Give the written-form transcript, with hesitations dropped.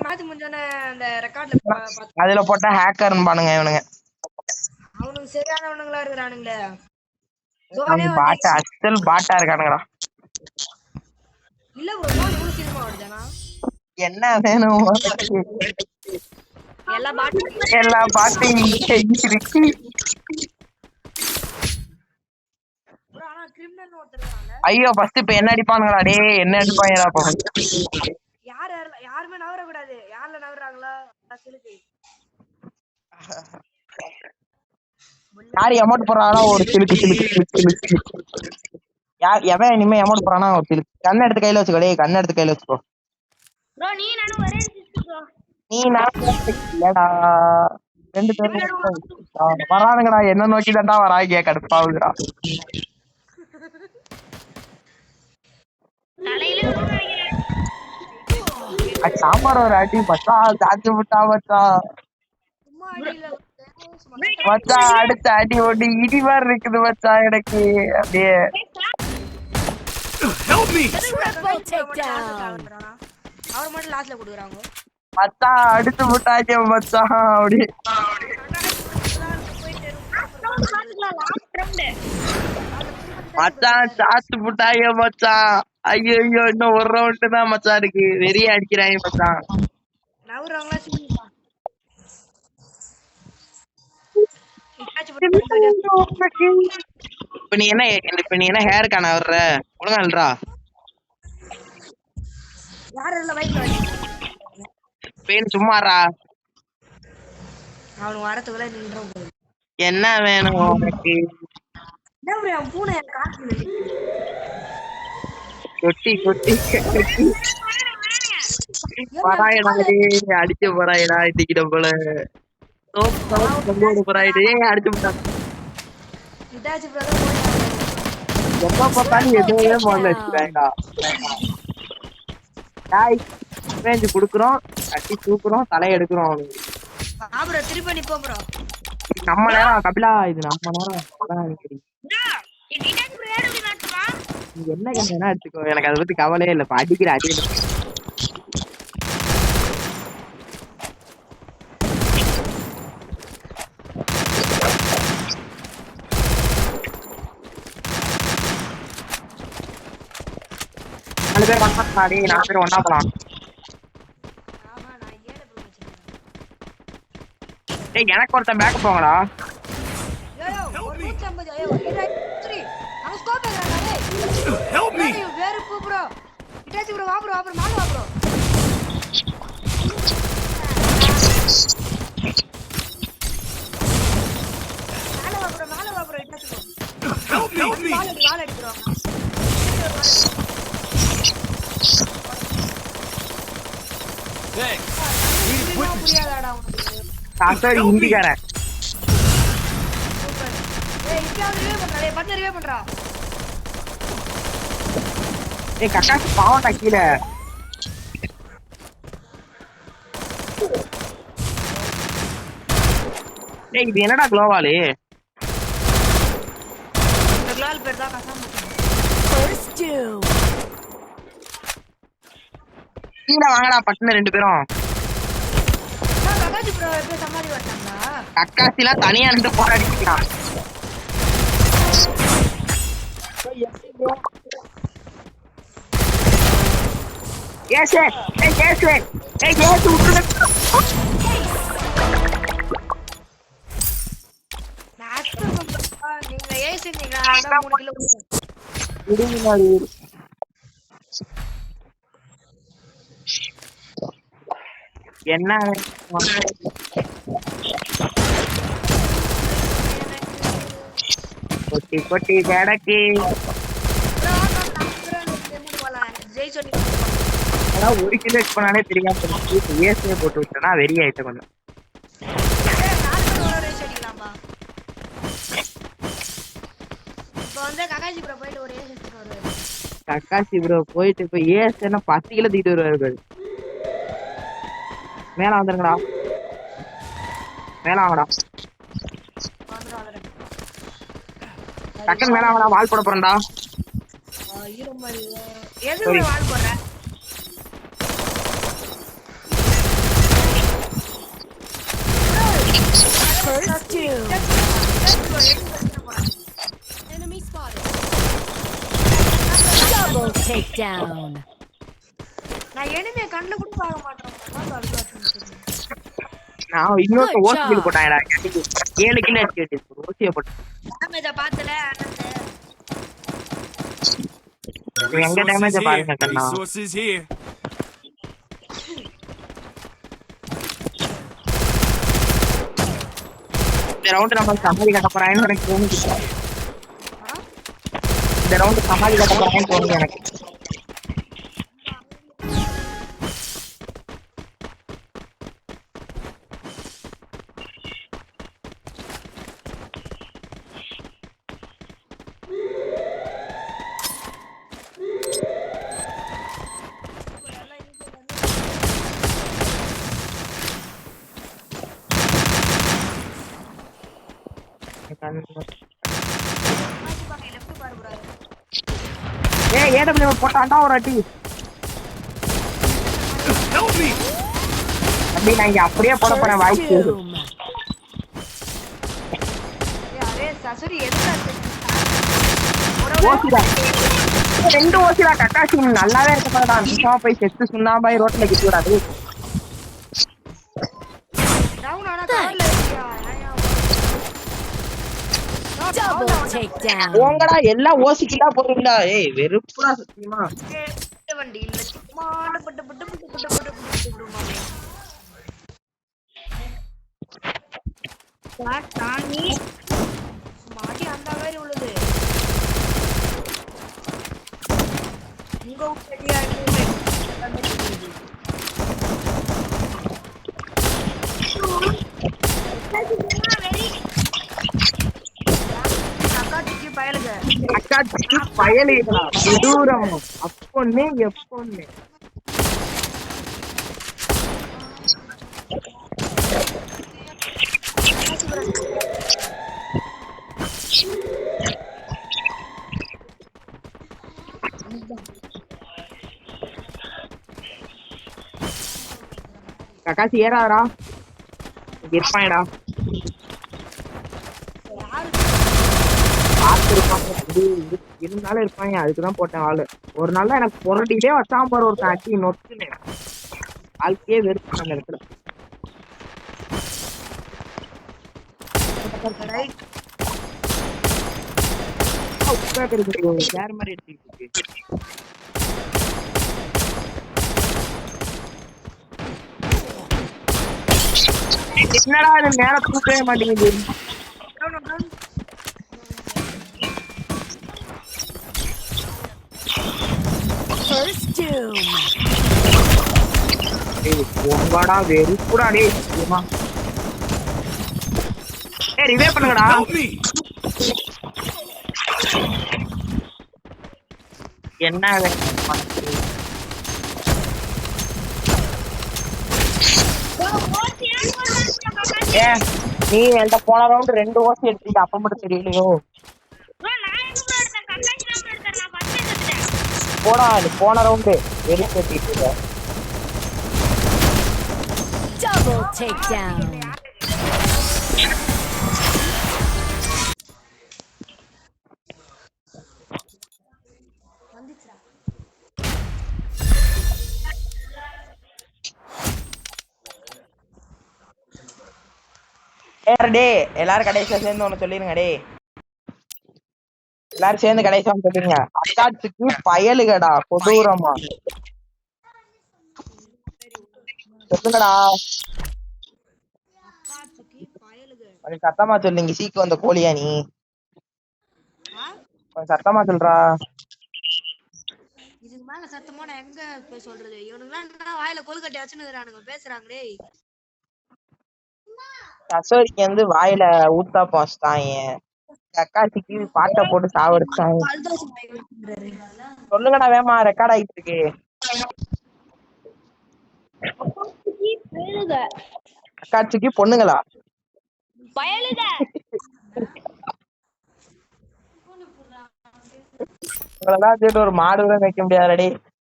Match முடிஞ்சோனே அந்த ரெக்கார்ட்ல அதுல போட்டா ஹேக்கர்னு பானுங்க இவனுங்க. அவனுக்கு சரியானவனுங்களா இருக்கிறானுங்களே. பாட்டா அசல் பாட்டா இருக்கானுங்கடா. இல்ல ப்ரோ இவ்வளவு சீக்கிரமா வருதானா? என்ன வேணும்? எல்லா பாட்டையும் இருக்கு. ஐயோ ஃபர்ஸ்ட் இப்ப என்ன அடிப்பானுங்களா? டேய் என்ன அடிப்பாங்கடா அப்ப? யாருமே நவர கூடாது. யாரல நவறாங்களோ சிலுக்கு. யார் அமௌண்ட் போறானா ஒரு சிலுக்கு சிலுக்கு சிலுக்கு. யார் எவன் இனிமே அமௌண்ட் போறானா ஒரு சிலுக்கு. கண்ணை எடுத்து கையில வச்சுக்கோ. டேய் கண்ணை எடுத்து கையில வச்சுக்கோ. ப்ரோ நீ நானும் ஒரே சிஸ்டர் ப்ரோ. நீ நான் இல்லடா. ரெண்டு பேரும் வரானுங்கடா. என்ன நோக்கி தான்டா வராங்க கடுப்பாவுதுடா. சாம்பார் ஒரு அடி மச்சா சாச்சு விட்டா மச்சா. மச்சா அடுத்த அடி ஒண்ணு இடி மாதிரி இருக்குது மச்சா எனக்கு அப்படியே. மச்சா அடிச்சு விட்டாங்க மச்சா அப்படி. மச்சான் சாத்து விட்டாங்க மச்சான். ஐயோ இன்னும் ஒரு ரவுண்டு தான் மச்சான் இருக்கு. வெறிய அடிக்கிறாங்க மச்சான். இப்ப நீ என்ன ஹேர் காண வர்ற ஒழுங்கா இல்லடா. பேன் சும்மாறா. அவன் வரதுக்குள்ள நின்றோம். என்ன வேணும் உனக்கு? கொட்டி கொட்டி கொட்டி பராயடா. அடிக்க போறாயடா இன்னைக்கு நம்மள போறாயிடே அடிச்சு விட்டாங்க. எப்ப பார்த்தாலும் எதுவுமே முதல்ல வச்சுக்காங்கடா. பேஞ்சு குடுக்குறோம் கட்டி தூக்குறோம் தலையை எடுக்கிறோம். நம்ம நேரம் கபிலா இது நம்ம நேரம். என்ன கண்ணா எடுத்துக்கோ எனக்கு அதை பத்தி கவலையே இல்லை. இப்ப அடிக்கிற அடி நாலு பேர் வந்தாடி. 4 பேர் ஒன்னா போலாம். எனக்கு ஒருத்தன் பேக் போங்கடா. இந்திக்காரன் கக்காசி பாவட்டா கீழே. இது என்னடா குளோவாலு? கீழே வாங்கடா பட்டுன்னு 2 பேரும். கக்காசிலாம் தனியா நின்று போராடிக்கலாம். என்ன கொட்டி கொட்டி கிடக்கு. ஒரு கிலோ பண்ணாலே தெரியாம ஏசியை போட்டு விட்டேன்னா வெறி ஆயிட்ட கொஞ்சம். கக்காசி ப்ரோ போயிட்டு இப்ப ஏசினா 10 கிலோ தூக்கிட்டு வருவார்கள். மேல வந்துருங்கடா. மேல வாங்கடா. டக்குன்னு மேல வாங்கடா. வால் போட போறேன்டா. two. Enemy spotted. Double takedown. நான் எனிமே கண்ணுல கூட பார்க்க மாட்டேன். நான் இன்னொரு Good ஓசி கில் job. போட்டாங்கடா 7 கில் அடிச்சு ஓசியை போட்டேன். டேமேஜ பார்த்தல அண்ணன். எங்க டேமேஜ் பாருங்க கண்ணா. Resources here. இந்த ரவுண்ட் நம்ம சமாளி கட்ட போறாங்கன்னு எனக்கு தோணுது. இந்த ரவுண்ட் சமாளி கட்ட போறாங்கன்னு தோணுது எனக்கு. ஏடபிள்யூ போட்டான்டா ஒரு அடி. Help me. அப்படி நான் இங்க அப்படியே போட போறேன் வாய்ப்பு. Doom. அரே சசுரி எதுக்கு ஓசிடா 2 ஓசிடா கக்காசி நல்லாவே இருக்க மாட்டா. நிச்சயமா போய் செத்து சுண்ணாம்பாய் ரோட்ல கிட்டு விடாது. டவுன் ஆனா கவர்ல இருக்கியா? Double takedown. போங்கடா எல்லாம் ஓசிக்கிட்டா போறீங்களா? ஏய் வெறுப்புடா சத்தியமா. வண்டி இல்ல மாடு பட்டு பட்டு பட்டு பட்டு பட்டு பட்டு தானி மாடி அந்த மாதிரி உள்ளது. உங்க ஊட்டியா அக்காட்டுக்கு பயலுங்க. அக்காட்சிக்கு பயலுடா விதூரம். அப்பொன்னே எப்பொன்னே கக்காசி ஏறாதடா. இங்க இருப்பாங்கடா. இருந்தாலும் இருப்பாங்க. அதுக்குதான் போட்டேன் ஆளு. ஒரு நாள் எனக்கு பொருட்டிட்டே வச்சாம போற ஒரு அடி நொத்துனே வாழ்க்கையே வெறுப்பு அந்த இடத்துல. வேற மாதிரி எடுத்துக்கிட்டு என்னடா இது மேல தூக்கவே மாட்டேங்குது. First doom. உங்கடா வெறுப்புடா டேய். ரிவே பண்ணுங்கடா. Help me. என்ன ஏ நீ என்கிட்ட போன ரவுண்ட் 2 ஓசி எடுத்துட்டு அப்ப மட்டும் தெரியலையோ? போடா போன ரவுண்டு வெளியே எடுத்துட்டு Double takedown. டே எல்லாரும் கடைசியா சேர்ந்து ஒண்ணு சொல்லிருங்க. டே எல்லாரும் சேர்ந்து கடைசியா சொல்லிருங்க. அக்காட்சிக்கு பயலுகடா கொடூரமா சொல்லுங்கடா. கொஞ்சம் சத்தமா சொல்லுங்க. சீக்கு வந்த கோழியா நீ? கொஞ்சம் சத்தமா சொல்றா. இதுக்கு மேல சத்தமா நான் எங்க போய் சொல்றது? இவனுங்களாம் வாயில கொழுக்கட்டை வச்சுன்னு பேசுறாங்களே. சசோரிக்கு வந்து வாயில ஊத்தா போச்சுட்டாங்க. கக்காசிக்கு பாட்டை போட்டு சாவடிச்சாங்க. சொல்லுங்கடா வேமா ரெக்கார்ட் ஆகிட்டு இருக்கு. அக்காட்சிக்கு பொண்ணுங்களா? உங்களெல்லாம் சேர்த்து ஒரு மாடு கூட வைக்க முடியாதுடே.